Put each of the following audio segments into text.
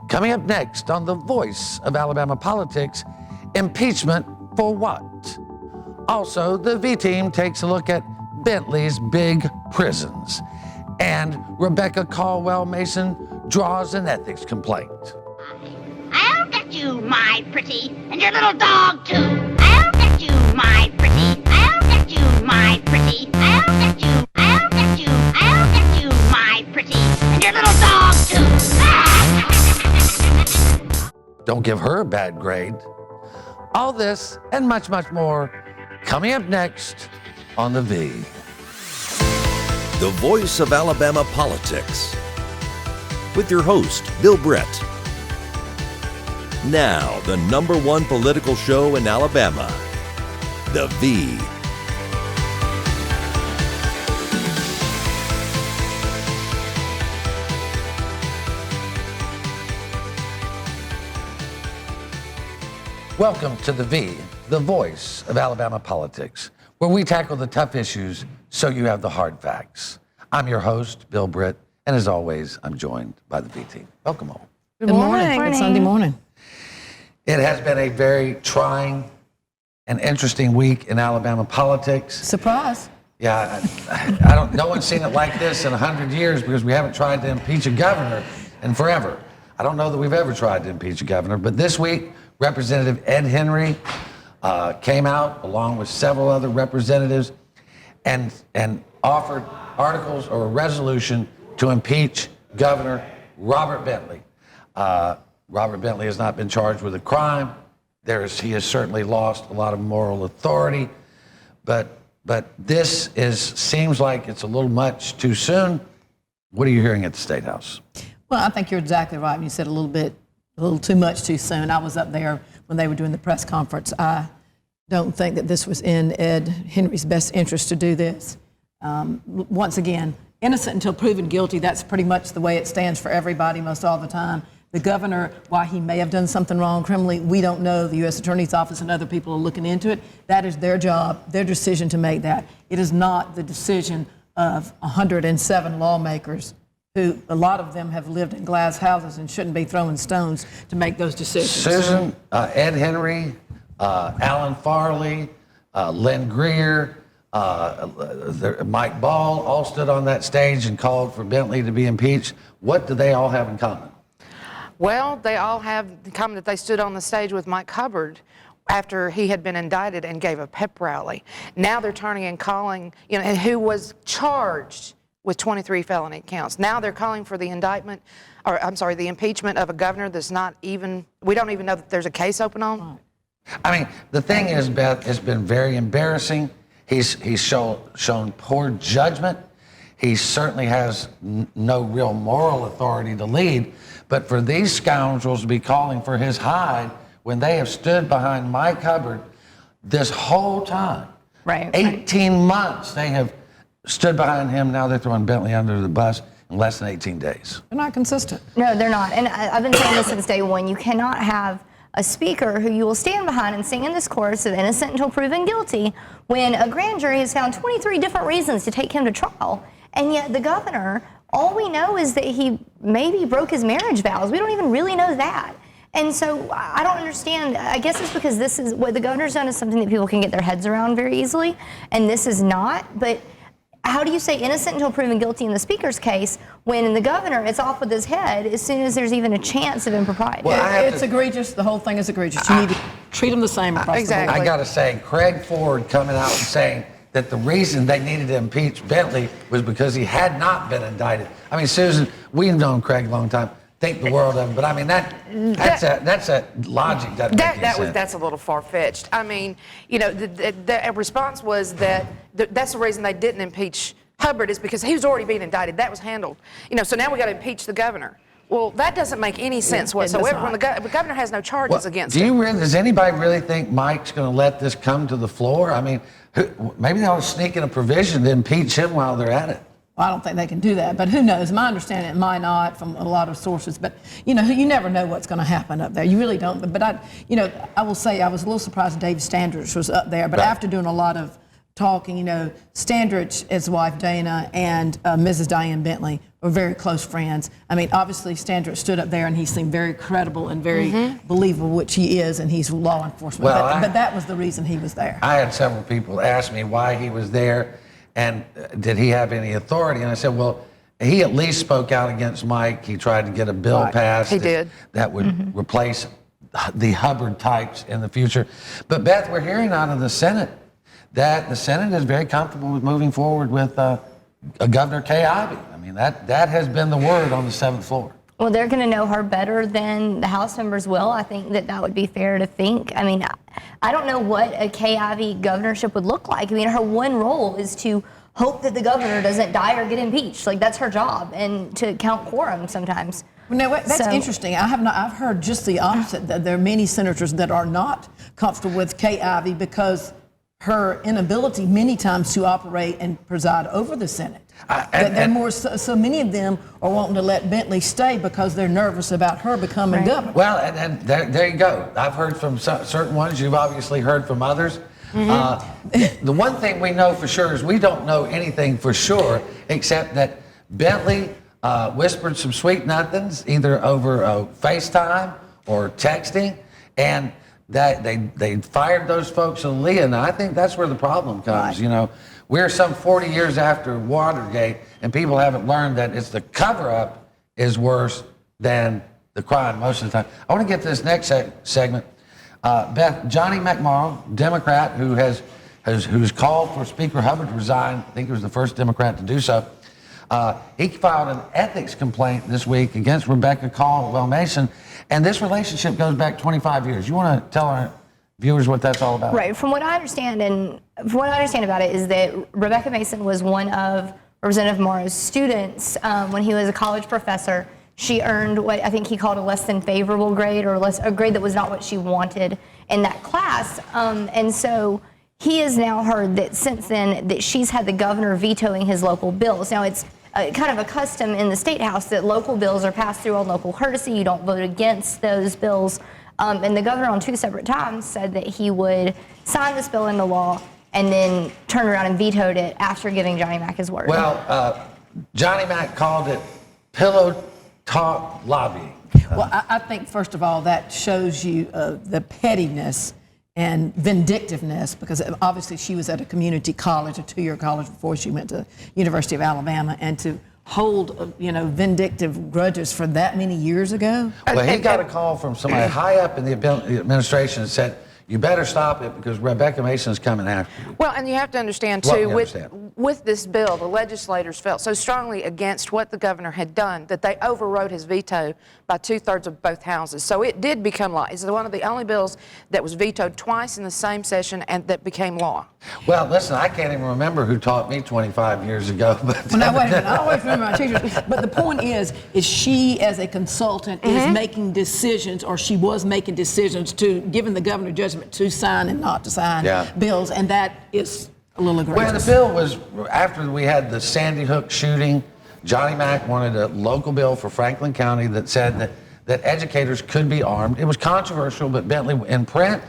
Coming up next on The Voice of Alabama Politics, impeachment for what? Also, the V team takes a look at Bentley's big prisons. And Rebekah Mason draws an ethics complaint. I'll get you, my pretty, and your little dog too. I'll get you, my pretty. I'll get you, my pretty. I'll get you, I'll get you, I'll get you, my pretty, and your little dog too. Don't give her a bad grade. All this and much, much more coming up next on The V. The Voice of Alabama Politics, with your host, Bill Brett. Now, the #1 political show in Alabama, The V. Welcome to The V, the voice of Alabama politics, where we tackle the tough issues so you have the hard facts. I'm your host, Bill Britt, and as always, I'm joined by the V team. Welcome all. Good morning. Good Sunday morning. It has been a very trying and interesting week in Alabama politics. Surprise. Yeah, no one's seen it like this in 100 years because we haven't tried to impeach a governor in forever. I don't know that we've ever tried to impeach a governor, but this week, Representative Ed Henry came out along with several other representatives and offered articles or a resolution to impeach Governor Robert Bentley. Robert Bentley has not been charged with a crime. He has certainly lost a lot of moral authority, but this seems like it's a little much too soon. What are you hearing at the State House? Well, I think you're exactly right. You said a little too much too soon. I was up there when they were doing the press conference. I don't think that this was in Ed Henry's best interest to do this. Once again, innocent until proven guilty. That's pretty much the way it stands for everybody most all the time. The governor, why he may have done something wrong criminally, we don't know. The U.S. Attorney's Office and other people are looking into it. That is their job, their decision to make that. It is not the decision of 107 lawmakers who, a lot of them have lived in glass houses and shouldn't be throwing stones to make those decisions. Susan, Ed Henry, Alan Farley, Lynn Greer, Mike Ball all stood on that stage and called for Bentley to be impeached. What do they all have in common? Well, they all have in common that they stood on the stage with Mike Hubbard after he had been indicted and gave a pep rally. Now they're turning and calling, and who was charged with 23 felony counts. Now they're calling for the the impeachment of a governor that's not even, we don't even know that there's a case open on. I mean, the thing is, Beth, has been very embarrassing. He's shown poor judgment. He certainly has no real moral authority to lead. But for these scoundrels to be calling for his hide when they have stood behind Mike Hubbard this whole time, right? 18 months they have stood behind him. Now they're throwing Bentley under the bus in less than 18 days. They're not consistent. No, they're not. And I've been saying this since day one. You cannot have a speaker who you will stand behind and sing in this chorus of innocent until proven guilty when a grand jury has found 23 different reasons to take him to trial. And yet the governor, all we know is that he maybe broke his marriage vows. We don't even really know that. And so I don't understand. I guess it's because this is what the governor's done is something that people can get their heads around very easily. And this is not. But how do you say innocent until proven guilty in the speaker's case when in the governor it's off with his head as soon as there's even a chance of impropriety? Well, it's egregious. The whole thing is egregious. You need to treat them the same across Exactly. the board. I got to say, Craig Ford coming out and saying that the reason they needed to impeach Bentley was because he had not been indicted. I mean, Susan, we've known Craig a long time. Think the world of him, but I mean that's a logic that makes sense. That's a little far-fetched. I mean, the response was that that's the reason they didn't impeach Hubbard is because he was already being indicted. That was handled. So now we got to impeach the governor. Well, that doesn't make any sense whatsoever when the governor has no charges against him. Does anybody really think Mike's going to let this come to the floor? I mean, maybe they ought to sneak in a provision to impeach him while they're at it. Well, I don't think they can do that, but who knows? My understanding, it might not from a lot of sources, but you never know what's going to happen up there. You really don't. But I will say I was a little surprised Dave Standridge was up there, but after doing a lot of talking, Standridge, his wife Dana, and Mrs. Diane Bentley were very close friends. I mean, obviously, Standard stood up there and he seemed very credible and very believable, which he is, and he's law enforcement. Well, but that was the reason he was there. I had several people ask me why he was there and did he have any authority? And I said, well, he at least spoke out against Mike. He tried to get a bill passed. He did. That would replace the Hubbard types in the future. But Beth, we're hearing out of the Senate that the Senate is very comfortable with moving forward with Governor Kay Ivey. I mean, that has been the word on the 7th floor. Well, they're going to know her better than the House members will. I think that would be fair to think. I mean, I don't know what a Kay Ivey governorship would look like. I mean, her one role is to hope that the governor doesn't die or get impeached. Like, that's her job, and to count quorum sometimes. Now, that's interesting. I've heard just the opposite, that there are many senators that are not comfortable with Kay Ivey because her inability many times to operate and preside over the Senate. So many of them are wanting to let Bentley stay because they're nervous about her becoming governor. Well, and there you go. I've heard from certain ones. You've obviously heard from others. The one thing we know for sure is we don't know anything for sure except that Bentley whispered some sweet nothings either over FaceTime or texting, and that they fired those folks in Leah. And I think that's where the problem comes. Right. You know, we're some 40 years after Watergate, and people haven't learned that it's the cover-up is worse than the crime most of the time. I want to get to this next segment. Beth, Johnny McMorrow, Democrat, who's called for Speaker Hubbard to resign. I think he was the first Democrat to do so. He filed an ethics complaint this week against Rebekah Mason, and this relationship goes back 25 years. You want to tell our viewers what that's all about? Right. From what I understand, about it is that Rebekah Mason was one of Representative Morrow's students when he was a college professor. She earned what I think he called a less than favorable grade, or a grade that was not what she wanted in that class. And so he has now heard that since then that she's had the governor vetoing his local bills. Now, it's kind of a custom in the State House that local bills are passed through on local courtesy. You don't vote against those bills. And the governor on 2 separate times said that he would sign this bill into law and then turn around and vetoed it after giving Johnny Mac his word. Well, Johnny Mac called it pillow talk lobbying. Well, I think, first of all, that shows you the pettiness and vindictiveness, because obviously she was at a community college, a 2-year college, before she went to University of Alabama, and to hold, vindictive grudges for that many years ago. Well, he got a call from somebody high up in the administration that said, you better stop it because Rebekah Mason is coming after you. Well, and you have to understand, too, with this bill, the legislators felt so strongly against what the governor had done that they overrode his veto by 2/3 of both houses. So it did become law. It's one of the only bills that was vetoed twice in the same session and that became law. Well, listen, I can't even remember who taught me 25 years ago. But Well, now, wait a minute. I always remember my teachers. But the point is she, as a consultant, is making decisions, or she was making decisions to giving the governor judgment to sign and not to sign bills, and that is a little aggressive. Well, the bill was, after we had the Sandy Hook shooting, Johnny Mac wanted a local bill for Franklin County that said that educators could be armed. It was controversial, but Bentley, in print,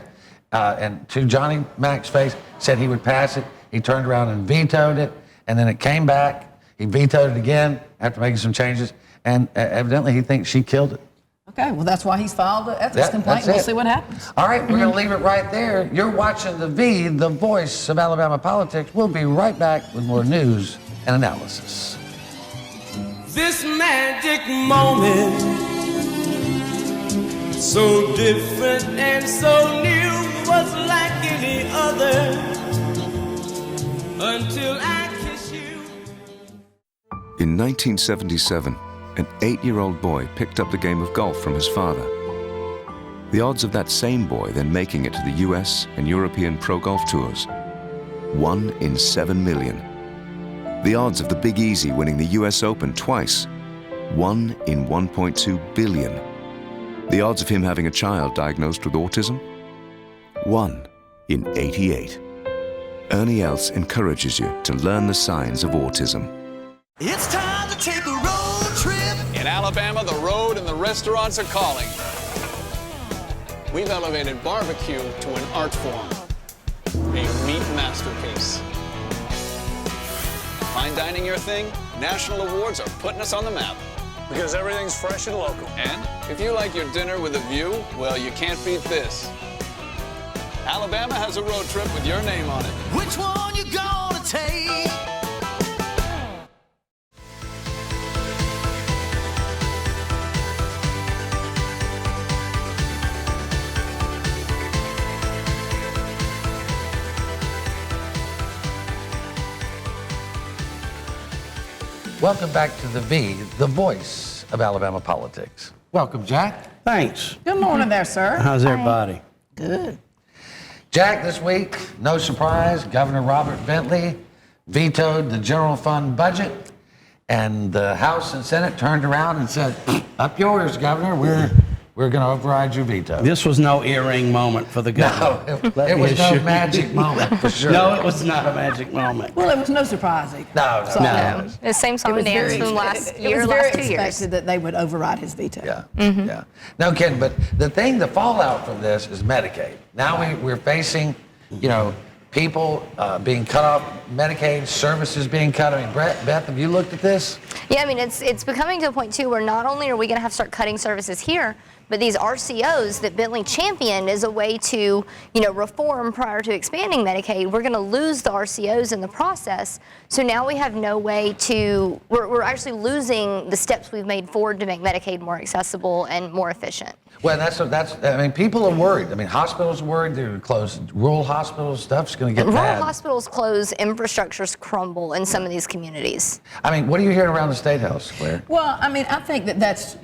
and to Johnny Mac's face, said he would pass it. He turned around and vetoed it, and then it came back. He vetoed it again after making some changes, and evidently he thinks she killed it. Okay, well, that's why he's filed the ethics complaint. We'll see what happens. All right, we're going to leave it right there. You're watching The V, the voice of Alabama politics. We'll be right back with more news and analysis. This magic moment, so different and so new, was like any other until I kissed you. In 1977, an 8-year-old boy picked up the game of golf from his father. The odds of that same boy then making it to the US and European pro golf tours, 1 in 7 million. The odds of the Big Easy winning the US Open twice, 1 in 1.2 billion. The odds of him having a child diagnosed with autism, 1 in 88. Ernie Els encourages you to learn the signs of autism. It's time to take a road trip. In Alabama, the road and the restaurants are calling. We've elevated barbecue to an art form, a meat masterpiece. Fine dining your thing? national awards are putting us on the map. Because everything's fresh and local. And if you like your dinner with a view, well, you can't beat this. Alabama has a road trip with your name on it. Which one you gonna take? Welcome back to the V, the voice of Alabama politics. Welcome, Jack. Thanks. Good morning there, sir. How's everybody? Good. Jack, this week, no surprise, Governor Robert Bentley vetoed the general fund budget, and the House and Senate turned around and said, up yours, Governor, we're going to override your veto. This was no earring moment for the governor. No, it was no magic moment, for sure. No, it was not a magic moment. Well, it was no surprise either. No. The same song and dance from last It year, was last very 2 years. expected that they would override his veto. Yeah, yeah. No kidding, but the fallout from this is Medicaid. Now we're facing, people being cut off, Medicaid services being cut. I mean, Beth, have you looked at this? Yeah, I mean, it's becoming to a point, too, where not only are we going to have to start cutting services here, but these RCOs that Bentley championed as a way to, reform prior to expanding Medicaid, we're going to lose the RCOs in the process. So now we have no way to, we're actually losing the steps we've made forward to make Medicaid more accessible and more efficient. Well, people are worried. I mean, hospitals are worried. They're closed. Rural hospitals, stuff's going to get bad. Rural hospitals close, infrastructures crumble in some of these communities. I mean, what are you hearing around the State House, Claire? Well, I mean, I think that's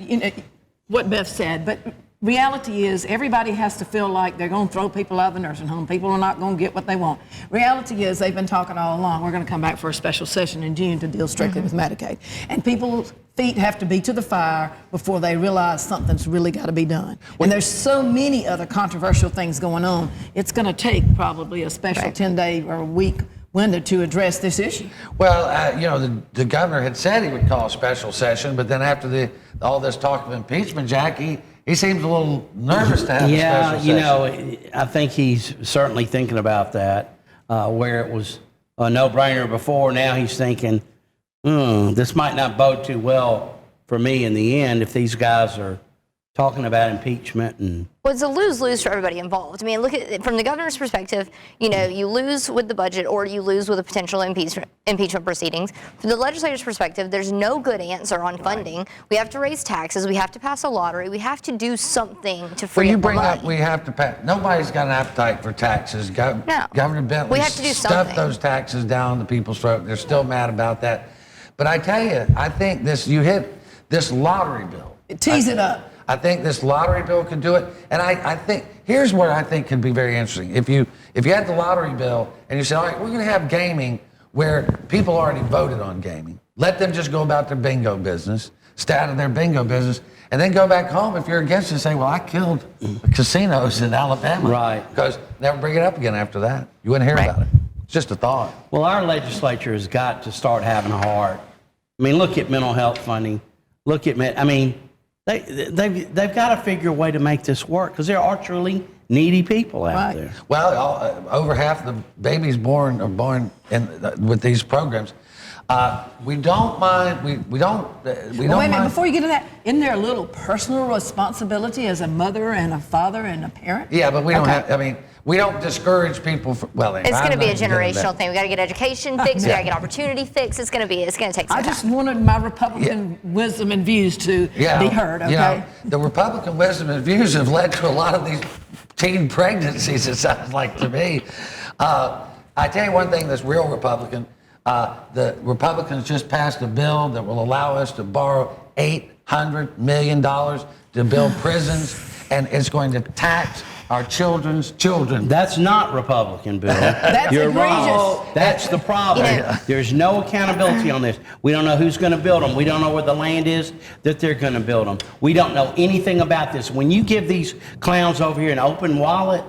what Beth said, but reality is everybody has to feel like they're going to throw people out of the nursing home. People are not going to get what they want. Reality is they've been talking all along. We're going to come back for a special session in June to deal strictly with Medicaid. And people's feet have to be to the fire before they realize something's really got to be done. And there's so many other controversial things going on. It's going to take probably a special 10-day or a week window to address this issue. Well, the governor had said he would call a special session, but then after all this talk of impeachment, Jack, he seems a little nervous to have a special session. I think he's certainly thinking about that, where it was a no-brainer before. Now he's thinking, this might not bode too well for me in the end if these guys are talking about impeachment. Well, it's a lose-lose for everybody involved. I mean, look at it from the governor's perspective. You lose with the budget or you lose with the potential impeachment proceedings. From the legislature's perspective, there's no good answer on funding. We have to raise taxes. We have to pass a lottery. We have to do something to free up the money. We have to pass. Nobody's got an appetite for taxes. Governor Bentley we have to do stuffed something. those taxes down the people's throat. They're still mad about that. But I tell you, I think you hit this lottery bill. Tease it up. I think this lottery bill could do it. And I think, here's what I think could be very interesting. If you had the lottery bill and you said, all right, we're going to have gaming where people already voted on gaming. Let them just go about their bingo business, stay out of their bingo business, and then go back home if you're against it and say, well, I killed casinos in Alabama. Right. Because never bring it up again after that. You wouldn't hear about it. It's just a thought. Well, our legislature has got to start having a heart. I mean, look at mental health funding. They've got to figure a way to make this work because there are truly needy people out there. Well, over half the babies born are born with these programs. We don't mind. We don't. Wait a minute. Before you get to that, isn't there a little personal responsibility as a mother and a father and a parent? Yeah, but we don't have. I mean, we don't discourage people. It's going to be a generational thing. We got to get education fixed. We got to get opportunity fixed. It's going to take some time. I just wanted my Republican wisdom and views to be heard. Okay. The Republican wisdom and views have led to a lot of these teen pregnancies. It sounds like to me. I tell you one thing that's real Republican. The Republicans just passed a bill that will allow us to borrow $800 million to build prisons, and it's going to tax our children's children. That's not Republican, Bill. That's You're egregious. wrong. That's the problem. There's no accountability on this. We don't know who's going to build them. We don't know where the land is that they're going to build them. We don't know anything about this. When you give these clowns over here an open wallet,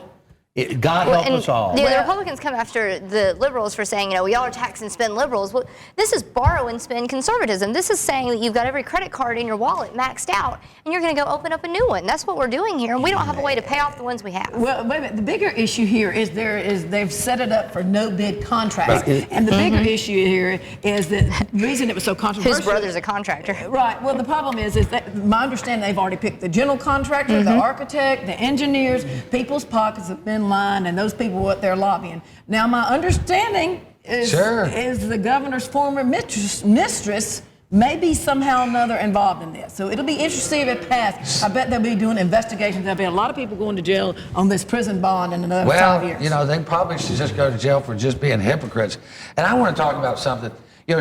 God help us all. The Republicans come after the liberals for saying, we all are tax and spend liberals. Well, this is borrow and spend conservatism. This is saying that you've got every credit card in your wallet maxed out, and you're going to go open up a new one. That's what we're doing here, and we don't have a way to pay off the ones we have. Well, wait a minute. The bigger issue here is they've set it up for no bid contracts, and the bigger issue here is that the reason it was so controversial. His brother's a contractor. Right. Well, the problem is that my understanding they've already picked the general contractor, the architect, the engineers. People's pockets have been lined, and those people what they're lobbying. Now, my understanding is the governor's former mistress may be somehow or another involved in this. So it'll be interesting if it passes. I bet they'll be doing investigations. There'll be a lot of people going to jail on this prison bond in another 5 years. Well, they probably should just go to jail for just being hypocrites. And I want to talk about something.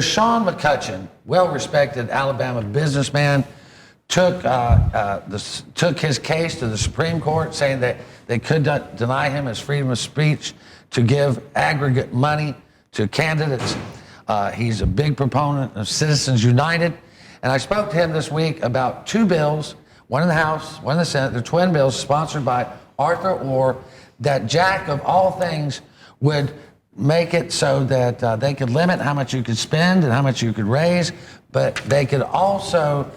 Sean McCutcheon, well-respected Alabama businessman, took his case to the Supreme Court, saying that they could not deny him his freedom of speech to give aggregate money to candidates. He's a big proponent of Citizens United. And I spoke to him this week about two bills, one in the House, one in the Senate. They're twin bills sponsored by Arthur Orr, that Jack, of all things, would make it so that they could limit how much you could spend and how much you could raise, but they could also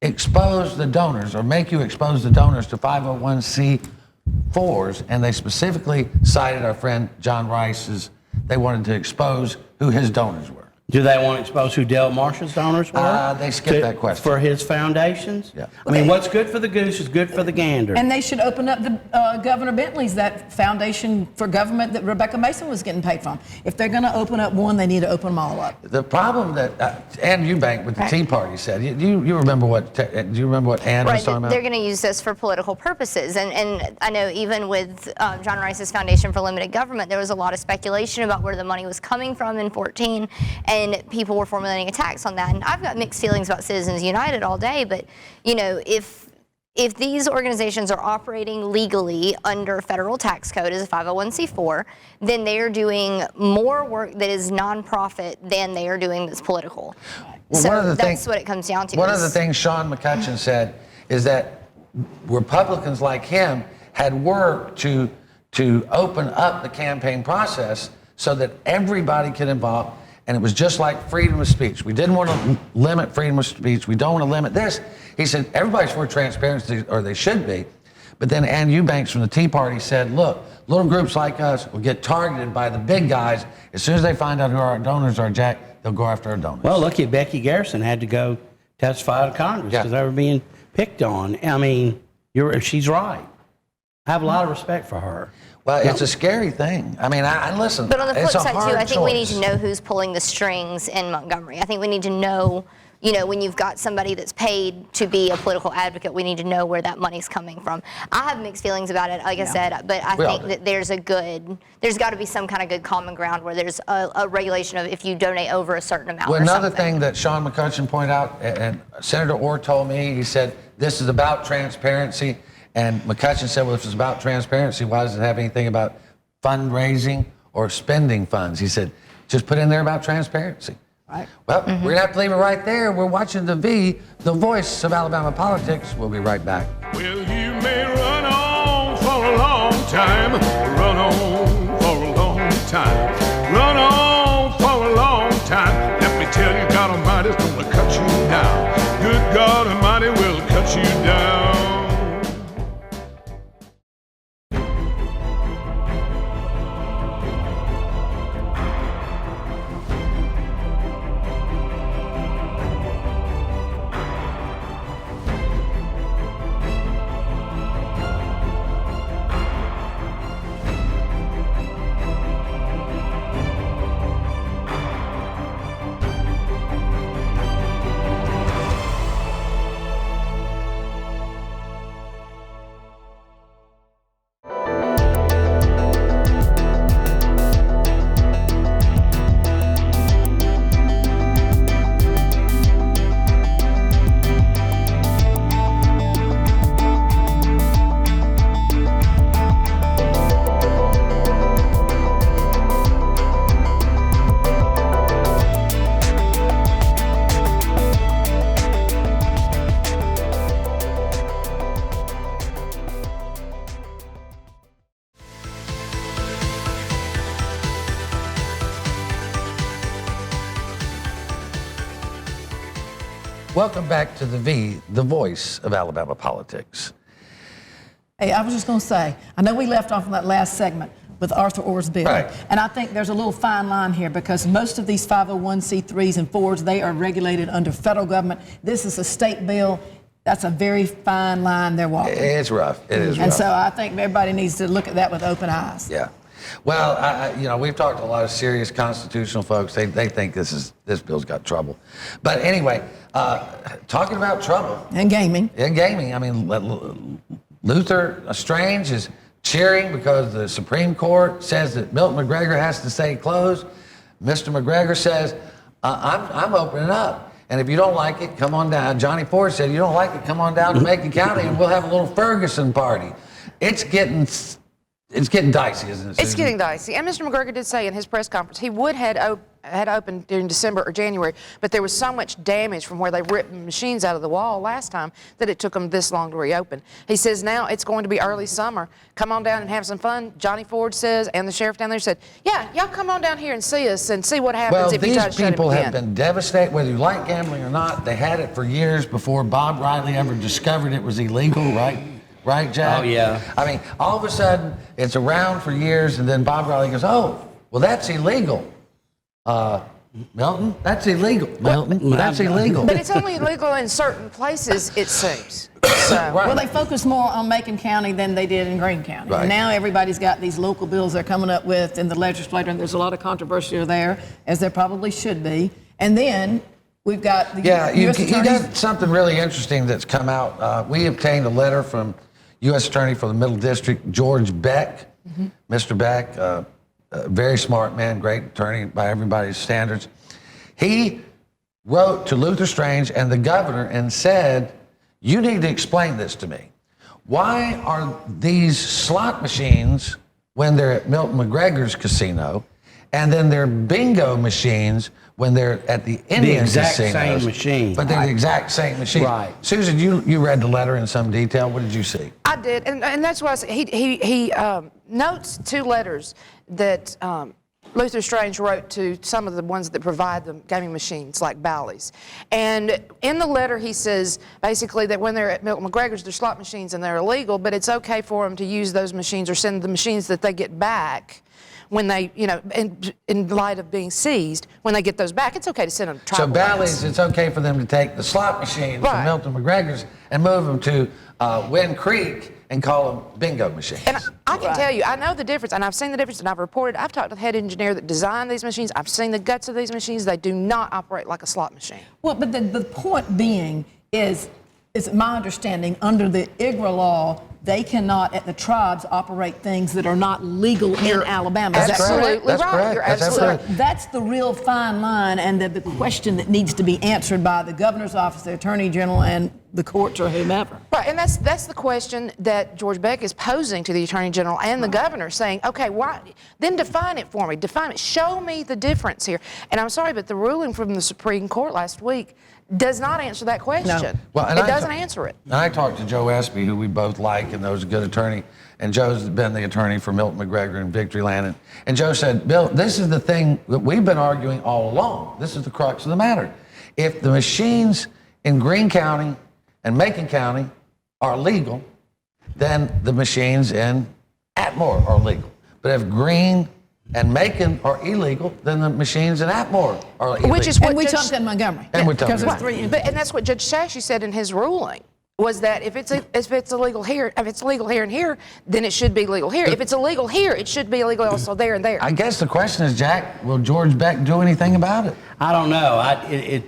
expose the donors or make you expose the donors to 501c4s. And they specifically cited our friend John Rice's, they wanted to expose who his donors were. Do they want to expose who Del Marsh's donors were? They skipped that question. For his foundations? Yeah. I mean, what's good for the goose is good for the gander. And they should open up the Governor Bentley's, that foundation for government that Rebekah Mason was getting paid from. If they're going to open up one, they need to open them all up. The problem that Ann Eubank with the Tea Party said, you remember what Ann was talking about? They're going to use this for political purposes. And I know even with John Rice's Foundation for Limited Government, there was a lot of speculation about where the money was coming from in 2014. And people were formulating attacks on that. And I've got mixed feelings about Citizens United all day, but if these organizations are operating legally under federal tax code as a 501c4, then they are doing more work that is nonprofit than they are doing that's political. Well, so that's what it comes down to. One of the things Sean McCutcheon said is that Republicans like him had worked to open up the campaign process so that everybody could involve. And it was just like freedom of speech. We didn't want to limit freedom of speech. We don't want to limit this. He said, everybody's for transparency, or they should be. But then Ann Eubanks from the Tea Party said, look, little groups like us will get targeted by the big guys. As soon as they find out who our donors are, Jack, they'll go after our donors. Well, look at Becky Garrison had to go testify to Congress because they were being picked on. I mean, she's right. I have a lot of respect for her. Well, it's a scary thing. I mean, I listen. But on the flip side, too, I think we need choice. to know who's pulling the strings in Montgomery. I think we need to know, when you've got somebody that's paid to be a political advocate, we need to know where that money's coming from. I have mixed feelings about it, like I said, but I think that there's got to be some kind of good common ground where there's a regulation of if you donate over a certain amount. Well, or another something. thing that Sean McCutcheon pointed out, and Senator Orr told me, he said, this is about transparency. And McCutcheon said, well, if it's about transparency, why does it have anything about fundraising or spending funds? He said, just put in there about transparency. Right. Well, we're going to have to leave it right there. We're watching the voice of Alabama politics. We'll be right back. Well, you may run on for a long time, run on for a long time, run on for a long time. Let me tell you, God Almighty's going to cut you down. Good God Almighty will cut you down. Welcome back to the voice of Alabama politics. Hey, I was just going to say, I know we left off in that last segment with Arthur Orr's bill. Right. And I think there's a little fine line here because most of these 501c3s and 4s, they are regulated under federal government. This is a state bill. That's a very fine line they're walking. It's rough. It is rough. And so I think everybody needs to look at that with open eyes. Yeah. Well, we've talked to a lot of serious constitutional folks. They think this bill's got trouble. But anyway, talking about trouble. And gaming. In gaming, I mean, Luther Strange is cheering because the Supreme Court says that Milton McGregor has to stay closed. Mr. McGregor says, I'm opening up. And if you don't like it, come on down. Johnny Ford said, you don't like it, come on down to Macon County and we'll have a little Ferguson party. It's getting dicey, isn't it, Susan? It's getting dicey. And Mr. McGregor did say in his press conference he would had opened during December or January, but there was so much damage from where they ripped machines out of the wall last time that it took them this long to reopen. He says now it's going to be early summer. Come on down and have some fun. Johnny Ford says, and the sheriff down there said, yeah, y'all come on down here and see us and see what happens if you try to shut it These people again. have been devastated, whether you like gambling or not. They had it for years before Bob Riley ever discovered it was illegal, right? Right, Jack? Oh, yeah. I mean, all of a sudden, it's around for years, and then Bob Riley goes, oh, well, that's illegal. Milton, that's illegal. Milton, that's illegal. But it's only illegal in certain places, it seems. So. Right. Well, they focus more on Macon County than they did in Greene County. Right. And now everybody's got these local bills they're coming up with in the legislature, and there's a lot of controversy there, as there probably should be. And then we've got the U.S. You got something really interesting that's come out. We obtained a letter from U.S. Attorney for the Middle District, George Beck. Mm-hmm. Mr. Beck, a very smart man, great attorney by everybody's standards. He wrote to Luther Strange and the governor and said, you need to explain this to me. Why are these slot machines when they're at Milton McGregor's casino, and then they're bingo machines when they're at the Indian casinos? The exact same machine. But they're the exact same machine. Right. Susan, you read the letter in some detail. What did you see? I did, and that's why I said he notes two letters that Luther Strange wrote to some of the ones that provide the gaming machines, like Bally's. And in the letter, he says basically that when they're at Milton McGregor's, they're slot machines and they're illegal, but it's okay for them to use those machines or send the machines that they get back when they, in light of being seized, when they get those back, it's okay to send them to tribal So Bally's, it's okay for them to take the slot machines from Milton McGregor's and move them to Wind Creek and call them bingo machines. And I can tell you, I know the difference, and I've seen the difference, and I've reported. I've talked to the head engineer that designed these machines. I've seen the guts of these machines. They do not operate like a slot machine. Well, but the point being is my understanding, under the IGRA law, they cannot, at the tribes, operate things that are not legal in Alabama. That's Is that correct. correct? That's correct. You're That's absolutely absolutely right. That's the real fine line, and the question that needs to be answered by the governor's office, the attorney general, and the courts or whomever. Right, and that's the question that George Beck is posing to the attorney general and the governor, saying, okay, why? Then define it for me. Define it. Show me the difference here. And I'm sorry, but the ruling from the Supreme Court last week does not answer that question. No. Well, it doesn't answer it. And I talked to Joe Espy, who we both like, and was a good attorney. And Joe's been the attorney for Milton McGregor and Victoryland. And Joe said, Bill, this is the thing that we've been arguing all along. This is the crux of the matter. If the machines in Greene County and Macon County are legal, then the machines in Atmore are legal. But if Greene and Macon are illegal, then the machines in Atmore are illegal. Which is what And we Judge- talked in Montgomery. And we talked because in there's Montgomery. three. And that's what Judge Shashi said in his ruling, was that if it's illegal here, if it's legal here and here, then it should be legal here. If it's illegal here, it should be illegal also there and there. I guess the question is, Jack, will George Beck do anything about it? I don't know.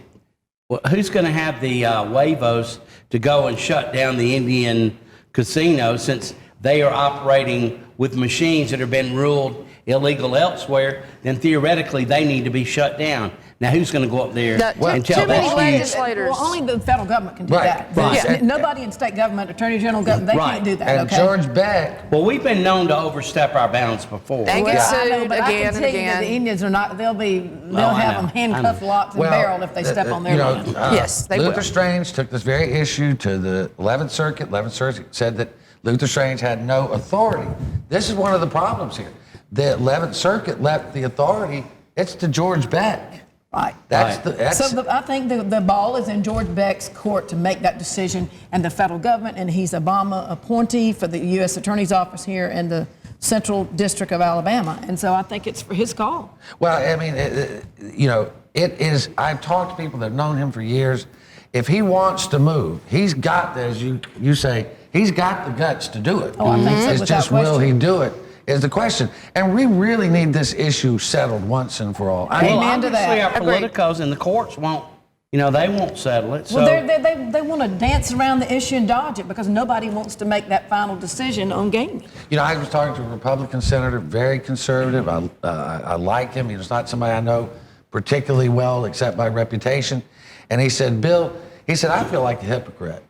Well, who's going to have the huevos to go and shut down the Indian casino, since they are operating with machines that have been ruled illegal elsewhere? Then theoretically they need to be shut down. Now who's going to go up there and tell too many that huge? legislators. Well, only the federal government can do Right, that. right. Yeah, nobody in state government, attorney general government, they Right. can't do that. And Okay. George Beck, Well, we've been known to overstep our bounds before. They get Well, I know, sued but I again can and tell you that again. the Indians are not. They'll I have know. them handcuffed, I know. locked, and barreled if they step on their land. Yes, they Luther will. Strange took this very issue to the 11th Circuit. 11th Circuit said that Luther Strange had no authority. This is one of the problems here. The 11th Circuit left the authority, it's to George Beck. Right. I think the ball is in George Beck's court to make that decision, and the federal government, and he's Obama appointee for the U.S. Attorney's Office here in the Central District of Alabama, and so I think it's for his call. Well, I mean, it is. I've talked to people that have known him for years. If he wants to move, he's got, as you say, he's got the guts to do it. Oh, I think so, It's without just, will question. he do it? Is the question. And we really need this issue settled once and for all. Amen to that. Obviously, our Agreed. politicos and the courts won't, they won't settle it. So Well, they want to dance around the issue and dodge it because nobody wants to make that final decision on gaming. I was talking to a Republican senator, very conservative. I like him. He's not somebody I know particularly well, except by reputation. And he said, Bill, I feel like a hypocrite.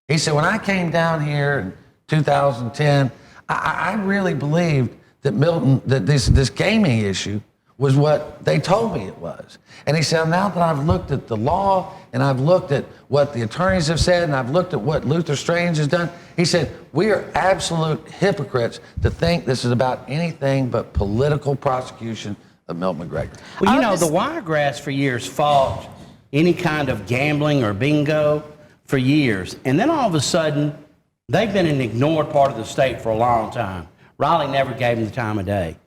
He said, when I came down here in 2010, I really believed that that this gaming issue was what they told me it was. And he said, now that I've looked at the law and I've looked at what the attorneys have said and I've looked at what Luther Strange has done, he said, we are absolute hypocrites to think this is about anything but political prosecution of Milton McGregor. Well, the Wiregrass for years fought any kind of gambling or bingo for years. And then all of a sudden, they've been an ignored part of the state for a long time. Raleigh never gave them the time of day.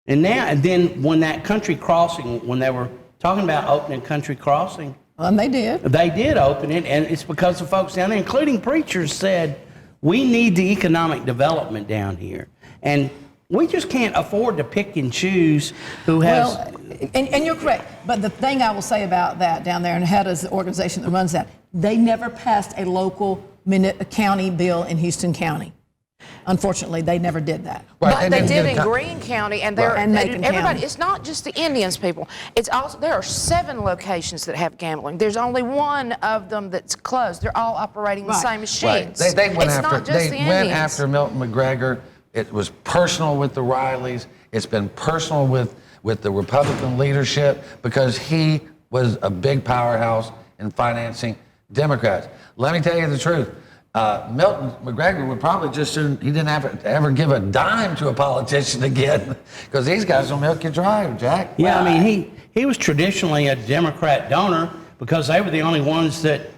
And then when that Country Crossing, when they were talking about opening Country Crossing. And they did. They did open it, and it's because the folks down there, including preachers, said, we need the economic development down here. And we just can't afford to pick and choose who has... Well, and you're correct. But the thing I will say about that down there, and how does the organization that runs that, they never passed a local county bill in Houston County. Unfortunately, they never did that. But they did in Greene County, and Macon everybody. County. It's not just the Indians, people. It's also there are 7 locations that have gambling. There's only one of them that's closed. They're all operating the same machines. They went it's after. not just They the went Indians. after Milton McGregor. It was personal with the Rileys. It's been personal with the Republican leadership because he was a big powerhouse in financing Democrats. Let me tell you the truth. Milton McGregor would probably just soon, he didn't have to ever give a dime to a politician again because these guys will milk you dry, Jack. Yeah, I mean, he was traditionally a Democrat donor because they were the only ones that,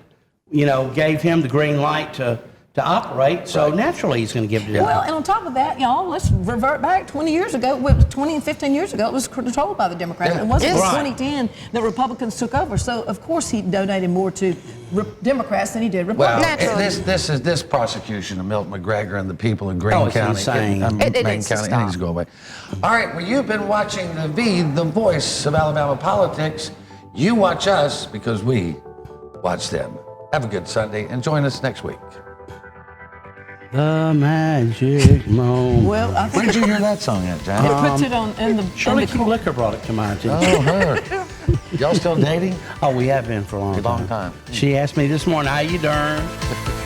gave him the green light to operate. So naturally he's going to give to them. Well, and on top of that, let's revert back 20 years ago, 20 and 15 years ago, it was controlled by the Democrats. Yeah. It wasn't Right. 2010 that Republicans took over. So, of course, he donated more to Democrats than he did Well, Republicans. this prosecution of Milton McGregor and the people in Greene it's County, insane. It Maine needs to County, it stop. needs to go away. All right, well, you've been watching the voice of Alabama politics. You watch us because we watch them. Have a good Sunday and join us next week. The magic moment. Well, I Where think did you hear that song at, John? it puts it on in the... Shirley in the Liquor brought it to my attention. Oh, her. Y'all still dating? Oh, we have been for a long A long time. She asked me this morning, how you doing?